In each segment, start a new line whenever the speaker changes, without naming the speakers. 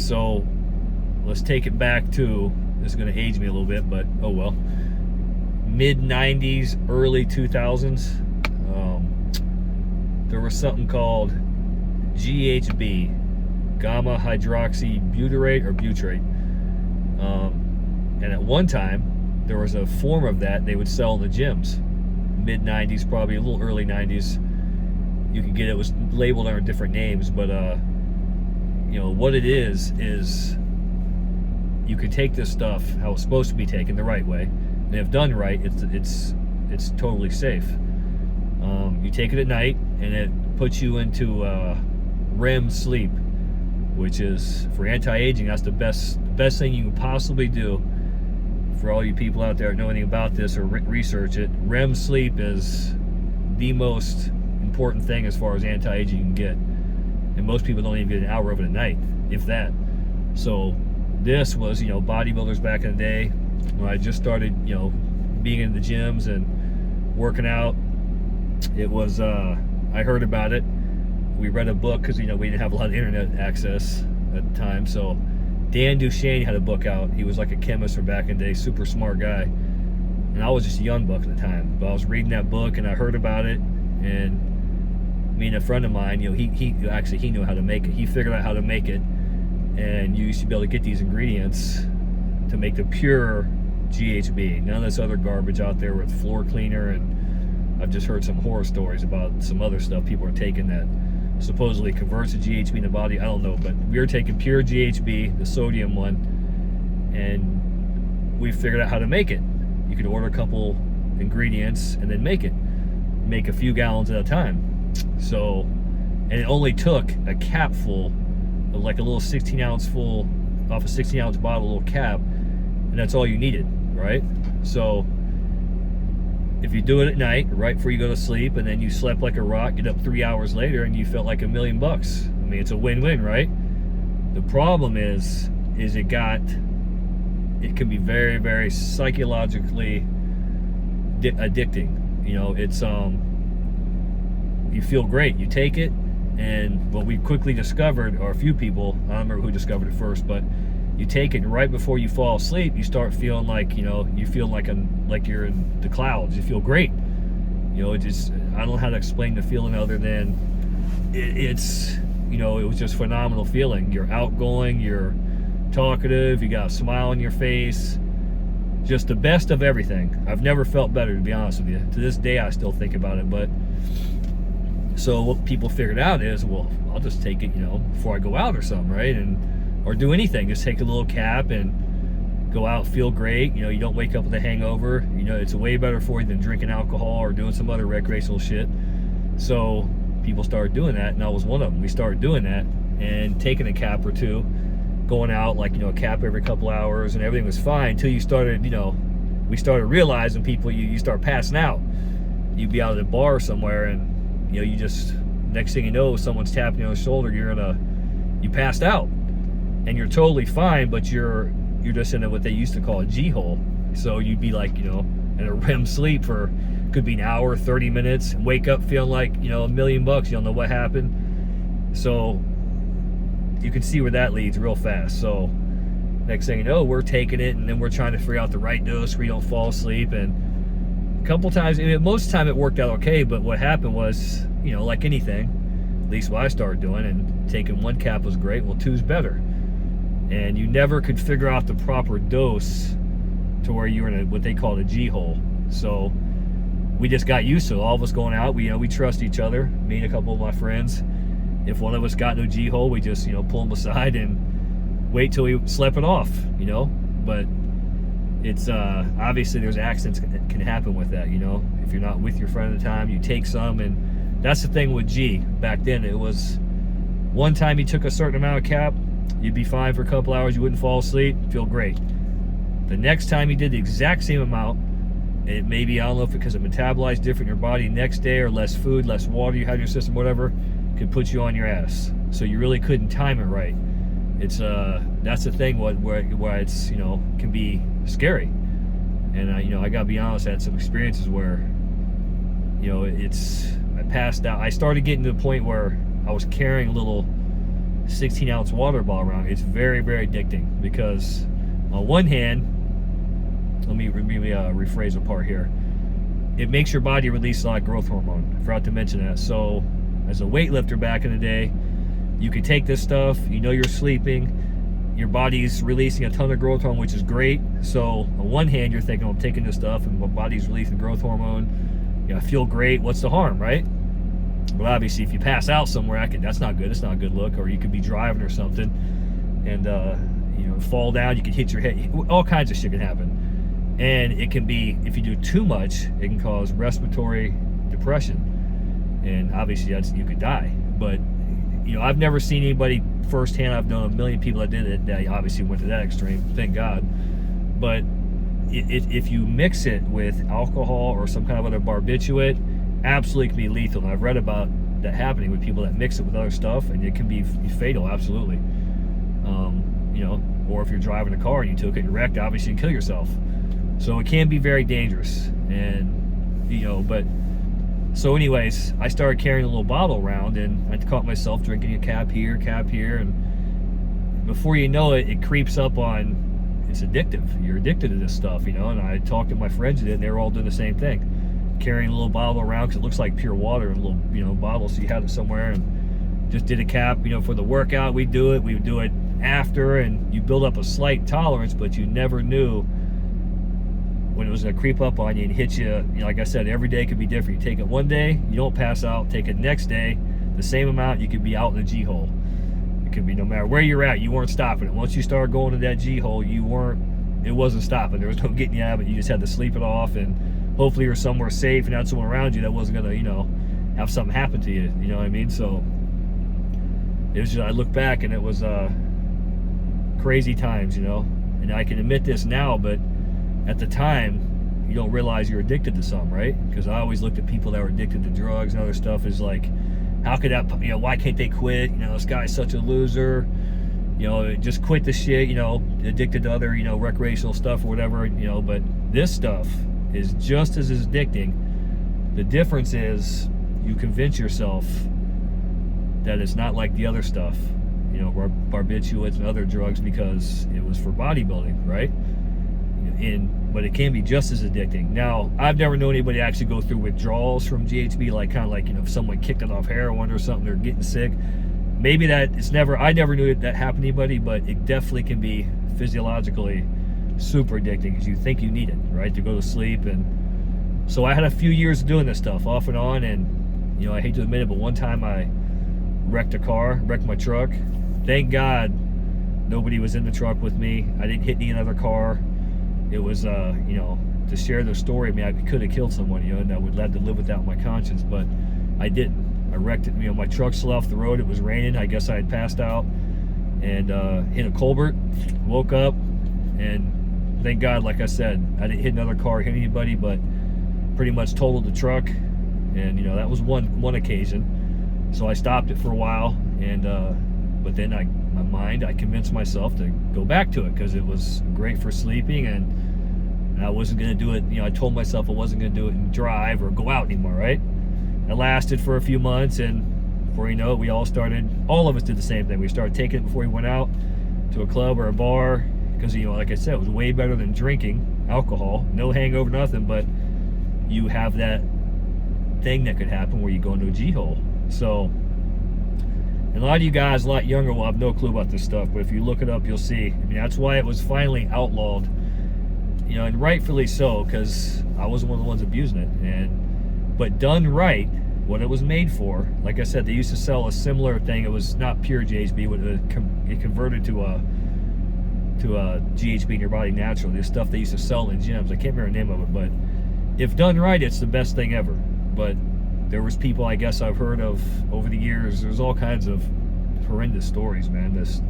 So let's take it back to, this is going to age me a little bit, but oh well, mid 90s, early 2000s. There was something called GHB, gamma hydroxybutyrate or butyrate. And at one time, there was a form of that they would sell in the gyms. Mid 90s, probably a little early 90s. You could get it, was labeled under different names, but you know what it is you can take this stuff how it's supposed to be taken, the right way, and if done right, it's totally safe. You take it at night, and it puts you into REM sleep, which is, for anti-aging, that's the best thing you can possibly do. For all you people out there that know anything about this or research it, REM sleep is the most important thing as far as anti-aging you can get. And most people don't even get an hour of it at night, if that. So this was, you know, bodybuilders back in the day, when I just started, you know, being in the gyms and working out. It was, I heard about it. We read a book, because, you know, we didn't have a lot of internet access at the time. So Dan Duchesne had a book out. He was like a chemist from back in the day, super smart guy. And I was just a young buck at the time. But I was reading that book, and I heard about it. And me and a friend of mine, you know, he knew how to make it. He figured out how to make it. And you used to be able to get these ingredients to make the pure GHB. None of this other garbage out there with floor cleaner, and I've just heard some horror stories about some other stuff people are taking that supposedly converts the GHB in the body. I don't know, but we were taking pure GHB, the sodium one, and we figured out how to make it. You could order a couple ingredients and then make it. Make a few gallons at a time. So, and it only took a cap full, like a little 16-ounce full, off a 16-ounce bottle, little cap, and that's all you needed, right? So if you do it at night, right before you go to sleep, and then you slept like a rock, get up 3 hours later, and you felt like $1 million bucks. I mean, it's a win-win, right? The problem is it can be very, very psychologically addicting. You know, it's you feel great, you take it, and what we quickly discovered, or a few people, I don't remember who discovered it first, but you take it, and right before you fall asleep, you start feeling like, you know, you feel like you're in the clouds. You feel great. You know, it just, I don't know how to explain the feeling other than it's, you know, it was just phenomenal feeling. You're outgoing, you're talkative, you got a smile on your face, just the best of everything. I've never felt better, to be honest with you. To this day, I still think about it. But so what people figured out is, well, I'll just take it, you know, before I go out or something, right? Or do anything, just take a little cap and go out, feel great. You know, you don't wake up with a hangover. You know, it's way better for you than drinking alcohol or doing some other recreational shit. So people started doing that, and I was one of them. We started doing that and taking a cap or two, going out, like, you know, a cap every couple hours, and everything was fine until you started, you know, we started realizing people, you start passing out. You'd be out at a bar somewhere, and, you know, you just, next thing you know, someone's tapping you on the shoulder, you passed out. And you're totally fine, but you're just in what they used to call a G-hole. So you'd be like, you know, in a REM sleep for, could be an hour, 30 minutes, and wake up feeling like, you know, $1 million bucks. You don't know what happened. So you can see where that leads real fast. So next thing you know, we're taking it, and then we're trying to figure out the right dose where you don't fall asleep. And a couple times, I mean, most of the time it worked out okay, but what happened was, you know, like anything, at least what I started doing, and taking one cap was great, well, two's better. And you never could figure out the proper dose to where you were in what they call a G-hole. So we just got used to it. All of us going out, we trust each other, me and a couple of my friends. If one of us got no G-hole, we just, you know, pull them aside and wait till we slept it off, you know. But it's obviously there's accidents that can happen with that, you know. If you're not with your friend at the time, you take some, and that's the thing with G. Back then, it was one time you took a certain amount of cap, you'd be fine for a couple hours, you wouldn't fall asleep, feel great. The next time you did the exact same amount, it maybe, I don't know if because it metabolized different in your body next day, or less food, less water you had in your system, whatever, could put you on your ass. So you really couldn't time it right. It's that's the thing where it's, you know, can be scary. And you know, I gotta be honest, I had some experiences where, you know, I passed out. I started getting to the point where I was carrying little 16-ounce water bottle around. It's very, very addicting because on one hand, let me rephrase a part here. It makes your body release a lot of growth hormone. I forgot to mention that. So as a weightlifter back in the day, you could take this stuff, you know you're sleeping, your body's releasing a ton of growth hormone, which is great. So on one hand, you're thinking, I'm taking this stuff and my body's releasing growth hormone. I feel great. What's the harm, right? But obviously, if you pass out somewhere, that's not good. It's not a good look. Or you could be driving or something and fall down. You could hit your head. All kinds of shit can happen. And it can be, if you do too much, it can cause respiratory depression. And obviously, you could die. But I've never seen anybody firsthand. I've known a million people that did it that obviously went to that extreme. Thank God. But if you mix it with alcohol or some kind of other barbiturate, absolutely can be lethal. And I've read about that happening with people that mix it with other stuff, and it can be fatal. Absolutely. Or if you're driving a car and you took it and wrecked, obviously you can kill yourself. So it can be very dangerous. And but so anyways, I started carrying a little bottle around, and I caught myself drinking a cap here, and before you know it, it creeps up on. It's addictive. You're addicted to this stuff, and I talked to my friends and they were all doing the same thing, carrying a little bottle around because it looks like pure water in a little bottle, so you had it somewhere, and just did a cap for the workout. We would do it after, and you build up a slight tolerance, but you never knew when it was going to creep up on you and hit you. Like I said, every day could be different. You take it one day, you don't pass out. Take it next day, the same amount, you could be out in the G hole. It could be no matter where you're at, you weren't stopping it. Once you started going to that G hole, it wasn't stopping. There was no getting you out of it. You just had to sleep it off, and hopefully you're somewhere safe and had someone around you that wasn't going to, have something happen to you. You know what I mean? So it was just, I look back and it was crazy times, and I can admit this now, but at the time, you don't realize you're addicted to something, right? Because I always looked at people that were addicted to drugs and other stuff as like, how could that, why can't they quit? This guy's such a loser. Just quit the shit, addicted to other, recreational stuff or whatever, but this stuff is just as addicting. The difference is you convince yourself that it's not like the other stuff, barbiturates and other drugs, because it was for bodybuilding, right? But it can be just as addicting. Now, I've never known anybody actually go through withdrawals from GHB, like kind of like, if someone kicked it off heroin or something, they're getting sick. Maybe I never knew that happened to anybody, but it definitely can be physiologically super addicting because you think you need it, right, to go to sleep. And so I had a few years of doing this stuff off and on, and I hate to admit it, but one time I wrecked my truck. Thank God nobody was in the truck with me. I didn't hit any other car. It was, to share the story, I could have killed someone, and I would have to live without my conscience, but I didn't. I wrecked it, my truck still off the road. It was raining. I guess I had passed out and hit a culvert, woke up, and thank God, like I said, I didn't hit another car, hit anybody, but pretty much totaled the truck. And, that was one occasion. So I stopped it for a while, and but then I convinced myself to go back to it because it was great for sleeping, and I wasn't going to do it. I told myself I wasn't going to do it and drive or go out anymore, right? It lasted for a few months, and before you know it, all of us did the same thing. We started taking it before we went out to a club or a bar because, like I said, it was way better than drinking alcohol. No hangover, nothing, but you have that thing that could happen where you go into a G hole. So, and a lot of you guys, a lot younger, will have no clue about this stuff, but if you look it up, you'll see. That's why it was finally outlawed, and rightfully so, because I wasn't one of the ones abusing it. But done right, what it was made for, like I said, they used to sell a similar thing. It was not pure GHB, but it converted to a GHB in your body naturally. This stuff they used to sell in gyms. I can't remember the name of it, but if done right, it's the best thing ever. But there was people, I guess I've heard of over the years, there's all kinds of horrendous stories, man. This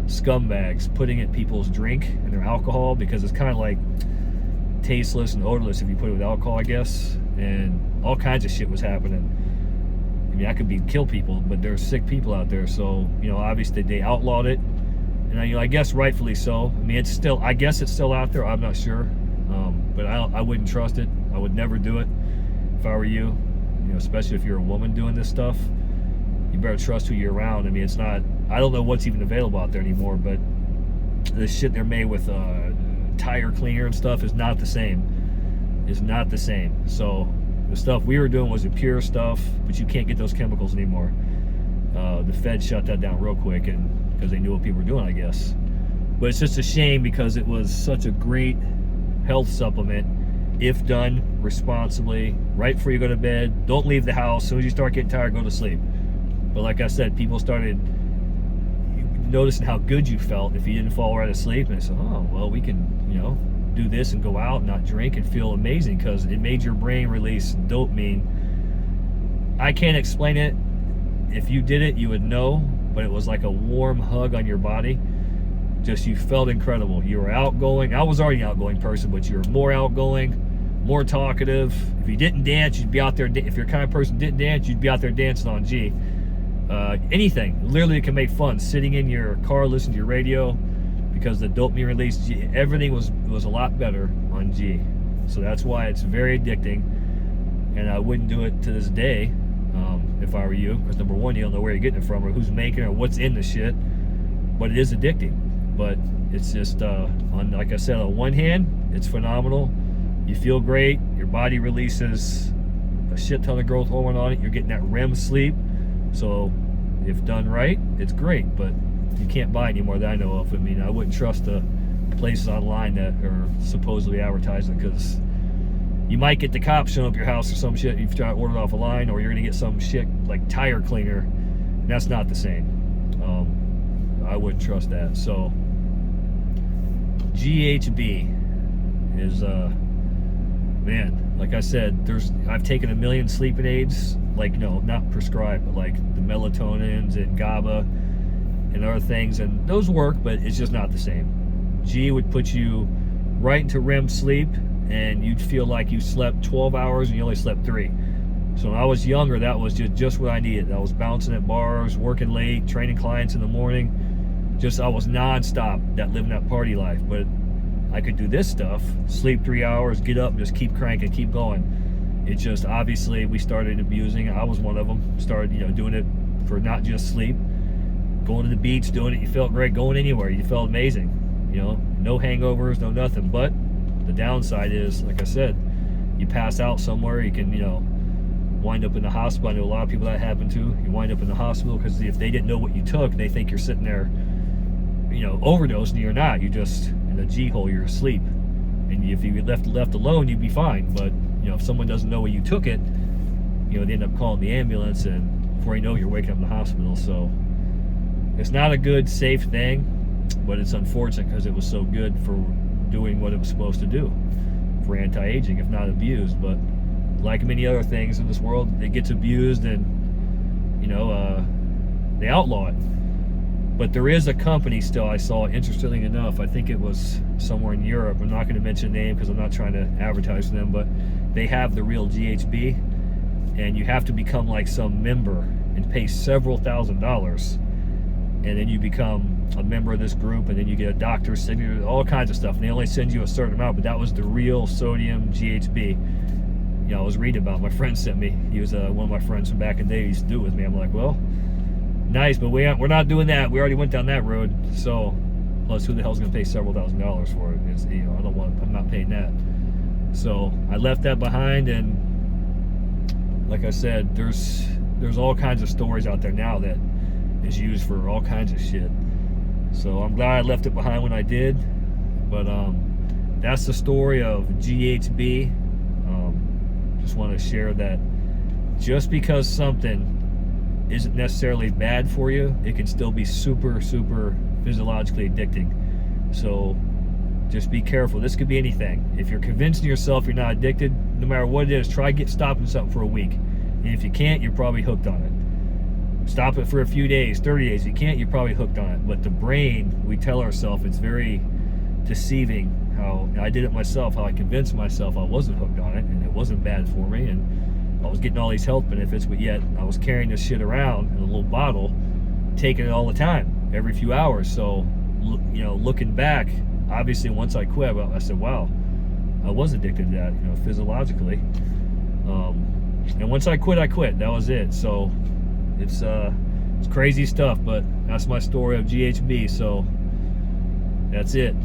scumbags putting in people's drink and their alcohol, because it's kind of like tasteless and odorless if you put it with alcohol, I guess. And all kinds of shit was happening. That could kill people, but there's sick people out there. So, obviously they outlawed it. And I guess rightfully so. I guess it's still out there. I'm not sure. But I wouldn't trust it. I would never do it if I were you. Especially if you're a woman doing this stuff. You better trust who you're around. It's not, I don't know what's even available out there anymore, but the shit they're made with tire cleaner and stuff is not the same. It's not the same. So the stuff we were doing was the pure stuff, but you can't get those chemicals anymore. The Fed shut that down real quick, and because they knew what people were doing, I guess. But it's just a shame because it was such a great health supplement if done responsibly, right before you go to bed. Don't leave the house. As soon as you start getting tired, go to sleep. But like I said, people started noticing how good you felt if you didn't fall right asleep, and they said, oh, well, we can, you know, do this and go out and not drink and feel amazing, because it made your brain release dopamine. I can't explain it. If you did it, you would know, but it was like a warm hug on your body. Just, you felt incredible. You were outgoing. I was already an outgoing person, but you were more outgoing, more talkative. If you didn't dance, you'd be out there. If you're the kind of person who didn't dance, you'd be out there dancing on G. Anything, literally, it can make fun. Sitting in your car, listening to your radio, because the dopamine release, G, everything was a lot better on G. So that's why it's very addicting, and I wouldn't do it to this day if I were you, because number one, you don't know where you're getting it from or who's making it or what's in the shit. But it is addicting. But it's just like I said, on one hand, it's phenomenal. You feel great. Your body releases a shit ton of growth hormone on it. You're getting that REM sleep. So if done right, it's great. But you can't buy it anymore that I know of. I mean, I wouldn't trust the places online that are supposedly advertising, because you might get the cops showing up your house or some shit. You've tried to order it off a line, or you're gonna get some shit like tire cleaner. That's not the same. I wouldn't trust that. So GHB is man, like I said, I've taken 1 million sleeping aids, like, no, not prescribed, but like the melatonins and GABA and other things, and those work, but it's just not the same. G would put you right into REM sleep, and you'd feel like you slept 12 hours and you only slept 3. So when I was younger, that was just what I needed. I was bouncing at bars, working late, training clients in the morning. I was non-stop, living that party life. But I could do this stuff, sleep 3 hours, get up, and just keep cranking, keep going. It just, obviously, we started abusing. I was one of them. Started, doing it for not just sleep. Going to the beach, doing it, you felt great. Going anywhere, you felt amazing. No hangovers, no nothing. But the downside is, like I said, you pass out somewhere, you can, wind up in the hospital. I know a lot of people that happened to. You wind up in the hospital because if they didn't know what you took, they think you're sitting there, overdosing. You're not. You're just in a G hole. You're asleep. And if you left alone, you'd be fine. But if someone doesn't know when you took it, they end up calling the ambulance, and before you know, you're waking up in the hospital. So it's not a good, safe thing, but it's unfortunate because it was so good for doing what it was supposed to do for anti-aging, if not abused. But like many other things in this world, it gets abused, and they outlaw it. But there is a company still I saw, interestingly enough, I think it was somewhere in Europe. I'm not going to mention the name because I'm not trying to advertise for them, but they have the real GHB, and you have to become like some member and pay several $1,000s, and then you become a member of this group, and then you get a doctor's signature, all kinds of stuff, and they only send you a certain amount. But that was the real sodium GHB. I was reading about it. My friend sent me. He was one of my friends from back in the day. He used to do it with me. I'm like, well, nice, but we're not doing that. We already went down that road. So, plus, who the hell's going to pay several $1,000s for it? It's, I'm not paying that. So I left that behind, and like I said, there's all kinds of stories out there now that is used for all kinds of shit. So I'm glad I left it behind when I did. But that's the story of GHB. Just want to share that just because something isn't necessarily bad for you, it can still be super, super physiologically addicting. So just be careful. This could be anything. If you're convincing yourself you're not addicted, no matter what it is, try stopping something for a week. And if you can't, you're probably hooked on it. Stop it for a few days, 30 days. If you can't, you're probably hooked on it. But the brain, we tell ourselves, it's very deceiving. How I did it myself, how I convinced myself I wasn't hooked on it and it wasn't bad for me, and I was getting all these health benefits, but yet I was carrying this shit around in a little bottle, taking it all the time, every few hours. So, looking back, obviously once I quit, I said, wow, I was addicted to that, physiologically. And once I quit, that was it. So it's It's crazy stuff, but that's my story of GHB. So that's it.